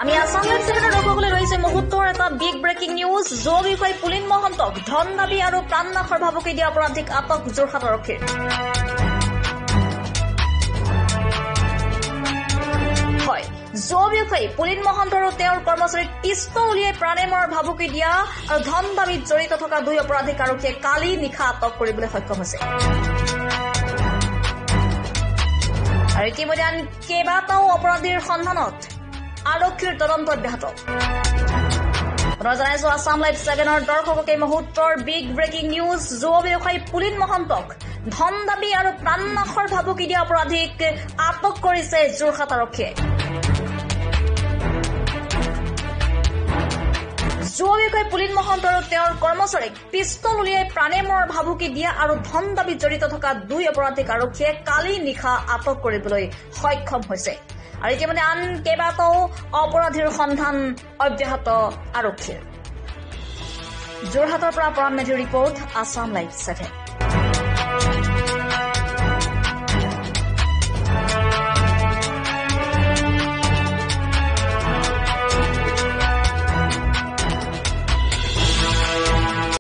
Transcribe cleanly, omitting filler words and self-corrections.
আমি আসাম লাইভ 7 দৰ্শকলৈ ৰৈছে মুহূৰ্তৰ এটা বিগ ব্ৰেকিং নিউজ। যুৱ বিষয়া পুলিন মহন্তক ধন দাবী আৰু প্ৰাণনাশৰ ভাবুকি দিয়া অপৰাধীক আটক যোৰহাট আৰক্ষীৰ। হয়, যুৱ বিষয়া পুলিন মহন্ত আৰু তেওঁৰ কৰ্মচাৰীক পিষ্টল উলিয়াই প্ৰাণে মৰাৰ ভাবুকি দিয়া আৰু ধন দাবীত জড়িত থকা দুই অপৰাধীক আৰক্ষীয়ে কালি নিশা আটক কৰিবলৈ সক্ষম হৈছে। আৰু ইতিমধ্যে আন কেইবাটাও অপৰাধীৰ সন্ধানত আৰক্ষীৰ তদন্ত অব্যাহত। জনাইছো আসাম লাইভ 7 দৰ্শকক এই মুহূৰ্তৰ বিগ ব্ৰেকিং নিউজ। যুৱ ব্যৱসায়ী পুলিন মহন্তক ধন দাবী আৰু প্ৰাণনাশৰ ভাবুকি দিয়া অপৰাধীক আটক কৰিছে যোৰহাট আৰক্ষীয়ে। যুৱ ব্যৱসায়ী পুলিন মহন্ত আৰু তেওঁৰ কৰ্মচাৰীক পিষ্টল উলিয়াই প্ৰাণে মৰাৰ ভাবুকি দিয়া আৰু ধন দাবীত জড়িত থকা দুই অপৰাধীক আৰক্ষীয়ে কালি নিশা আটক কৰিবলৈ সক্ষম হৈছে। আৰু ইতিমধ্যে আন কেইবাটাও অপৰাধীৰ সন্ধান অব্যাহত আৰক্ষীৰ। যোৰহাটৰ পৰা পৰাণ মেধিৰ ৰিপৰ্ট, আসাম লাইভ 7।